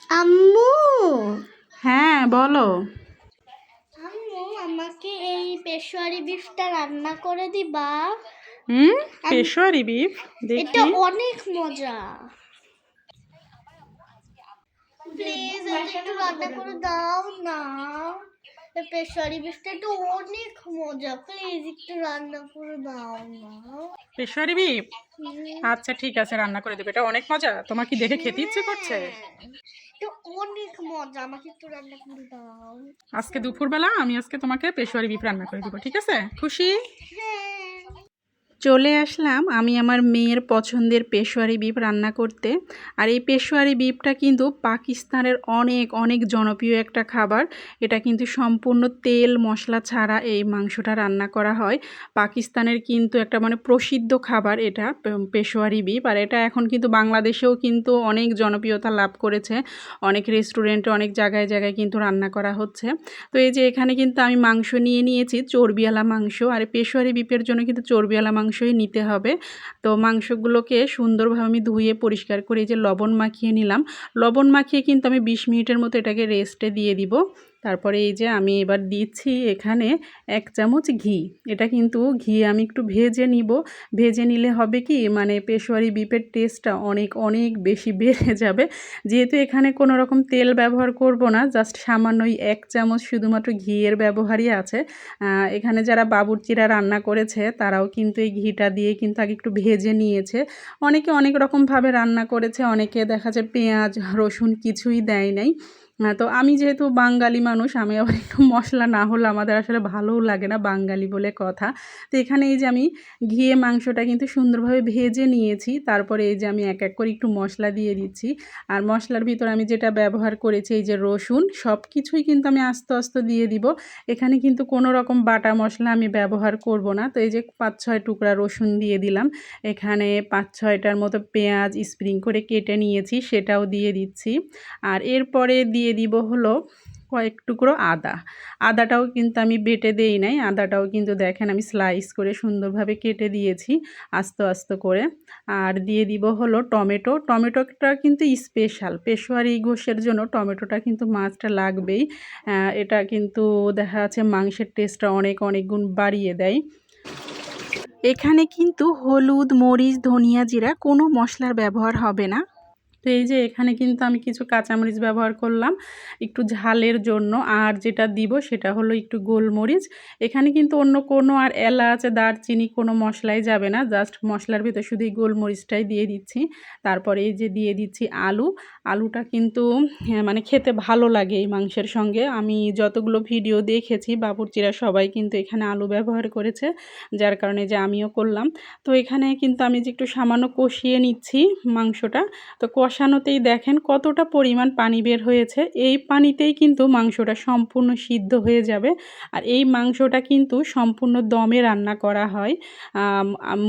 আম্মু, হ্যাঁ বলো। আম্মু আমাকে এই পেশোয়ারি বিফটা রান্না করে দিবা। পেশোয়ারি বিফ এটা দেখি। অনেক মজা। প্লিজ একটু রান্না করে দাও না। পেশোয়ারি বিফটা তো অনেক মজা, প্লিজ একটু রান্না করে দাও না। পেশোয়ারি বিফ আচ্ছা ঠিক আছে, রান্না করে দেবে। এটা অনেক মজা, তোমার কি দেখে খেতে ইচ্ছে করছে? এটা অনেক মজা, আমাকে একটু রান্না করে দাও। আজকে দুপুরবেলা আমি তোমাকে পেশোয়ারি বিফ রান্না করে দেবো, ঠিক আছে? খুশি? হ্যাঁ। চলে আসলাম আমি আমার মেয়ের পছন্দের পেশোয়ারি বিফ রান্না করতে। আর এই পেশোয়ারি বিফটা কিন্তু পাকিস্তানের অনেক অনেক জনপ্রিয় একটা খাবার। এটা কিন্তু সম্পূর্ণ তেল মশলা ছাড়া এই মাংসটা রান্না করা হয়। পাকিস্তানের কিন্তু একটা মানে প্রসিদ্ধ খাবার এটা, পেশোয়ারি বিফ। আর এটা এখন কিন্তু বাংলাদেশেও কিন্তু অনেক জনপ্রিয়তা লাভ করেছে। অনেক রেস্টুরেন্টে অনেক জায়গায় জায়গায় কিন্তু রান্না করা হচ্ছে। তো এই যে এখানে কিন্তু আমি মাংস নিয়ে নিয়েছি, চর্বিওয়ালা মাংস। আর পেশোয়ারি বিফের জন্য কিন্তু চর্বিওয়ালা মাংসই নিতে হবে। তো মাংসগুলোকে সুন্দরভাবে আমি ধুয়ে পরিষ্কার করে এই যে লবণ মাখিয়ে নিলাম। লবণ মাখিয়ে কিন্তু আমি 20 মিনিটের মতো এটাকে রেস্টে দিয়ে দিব। তারপরে এই যে আমি এবার দিচ্ছি এখানে 1 চামচ ঘি। এটা কিন্তু ঘি আমি একটু ভেজে নিব। ভেজে নিলে হবে কি, মানে পেশোয়ারি বিফের টেস্টটা অনেক অনেক বেশি বেড়ে যাবে। যেহেতু এখানে কোনো রকম তেল ব্যবহার করব না, জাস্ট সামান্য 1 চামচ শুধুমাত্র ঘিয়ের ব্যবহারই আছে। এখানে যারা বাবুর্চিরা রান্না করেছে তারাও কিন্তু এই ঘিটা দিয়ে কিন্তু আগে একটু ভেজে নিয়েছে। অনেকে অনেক রকমভাবে রান্না করেছে, অনেকে দেখা যায় পেঁয়াজ রসুন কিছুই দেয় নাই। তো আমি যেহেতু বাঙালি মানুষ, আমি আবার একটু মশলা না হলে আমাদের আসলে ভালোও লাগে না, বাঙালি বলে কথা। তো এখানে এই যে আমি ঘিয়ে মাংসটা কিন্তু সুন্দরভাবে ভেজে নিয়েছি। তারপরে এই যে আমি এক এক করে একটু মশলা দিয়ে দিচ্ছি। আর মশলার ভিতর আমি যেটা ব্যবহার করেছি এই যে রসুন, সব কিছুই কিন্তু আমি আস্তে আস্তে দিয়ে দিব। এখানে কিন্তু কোনো রকম বাটা মশলা আমি ব্যবহার করব না। তো এই যে 5-6 টুকরা রসুন দিয়ে দিলাম। এখানে 5-6টার মতো পেঁয়াজ স্প্রিং করে কেটে নিয়েছি, সেটাও দিয়ে দিচ্ছি। আর এরপরে দিয়ে দিব হলো কয়েক টুকরো আদা। আদাটাও কিন্তু আমি বেটে দেই নাই, আদাটাও কিন্তু দেখেন আমি স্লাইস করে সুন্দরভাবে কেটে দিয়েছি আস্তে আস্তে করে। আর দিয়ে দিব হলো টমেটো। টমেটোটা কিন্তু স্পেশাল, পেশোয়ারি গোশের জন্য টমেটোটা কিন্তু মাছটা লাগবেই। এটা কিন্তু দেখা যাচ্ছে মাংসের টেস্টটা অনেক অনেক গুণ বাড়িয়ে দেয়। এখানে কিন্তু হলুদ মরিচ ধনিয়া জিরা কোনো মশলার ব্যবহার হবে না। তো এই যে এখানে কিন্তু আমি কিছু কাঁচামরিচ ব্যবহার করলাম একটু ঝালের জন্য। আর যেটা দিব সেটা হলো একটু গোলমরিচ। এখানে কিন্তু অন্য কোনো আর এলাচ দারচিনি কোনো মশলাই যাবে না, জাস্ট মশলার ভিতর শুধু এই গোলমরিচটাই দিয়ে দিচ্ছি। তারপরে এই যে দিয়ে দিচ্ছি আলু। আলুটা কিন্তু মানে খেতে ভালো লাগে এই মাংসের সঙ্গে। আমি যতগুলো ভিডিও দেখেছি বাবুর্চিরা সবাই কিন্তু এখানে আলু ব্যবহার করেছে, যার কারণে যে আমিও করলাম। তো এখানে কিন্তু আমি যে একটু সামান্য কষিয়ে নিচ্ছি মাংসটা। তো কষানোতেই দেখেন কতটা পরিমাণ পানি বের হয়েছে, এই পানিতেই কিন্তু মাংসটা সম্পূর্ণ সিদ্ধ হয়ে যাবে। আর এই মাংসটা কিন্তু সম্পূর্ণ দমে রান্না করা হয়।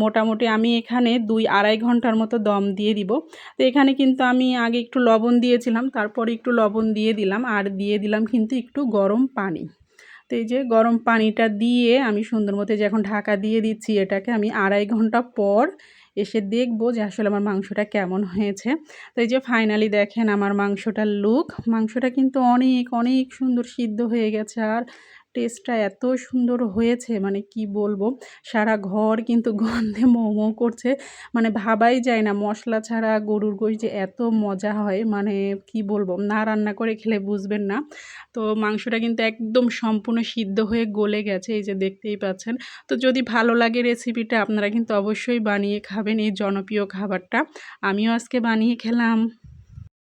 মোটামুটি আমি এখানে 2-2.5 ঘন্টার মতো দম দিয়ে দিব। তো এখানে কিন্তু আমি আগে একটু লবণ দিয়েছিলাম, তারপরে একটু লবণ দিয়ে দিলাম, আর দিয়ে দিলাম কিন্তু একটু গরম পানি। তো এই যে গরম পানিটা দিয়ে আমি সুন্দর মতো যে এখন ঢাকা দিয়ে দিচ্ছি, এটাকে আমি 2.5 ঘন্টা পর এসে দেখবো যে আসলে আমার মাংসটা কেমন হয়েছে। তো এই যে ফাইনালি দেখেন আমার মাংসটার লুক। মাংসটা কিন্তু অনেক অনেক সুন্দর সিদ্ধ হয়ে গেছে, আর টেস্টটা এত সুন্দর হয়েছে মানে কি বলবো। সারা ঘর কিন্তু গন্ধে মৌ মৌ করছে। মানে ভাবাই যায় না মশলা ছাড়া গরুর গোশ যে এত মজা হয়, মানে কি বলবো, না রান্না করে খেলে বুঝবেন না। তো মাংসটা কিন্তু একদম সম্পূর্ণ সিদ্ধ হয়ে গলে গেছে, এই যে দেখতেই পাচ্ছেন। তো যদি ভালো লাগে রেসিপিটা আপনারা কিন্তু অবশ্যই বানিয়ে খাবেন এই জনপ্রিয় খাবারটা। আমিও আজকে বানিয়ে খেলাম।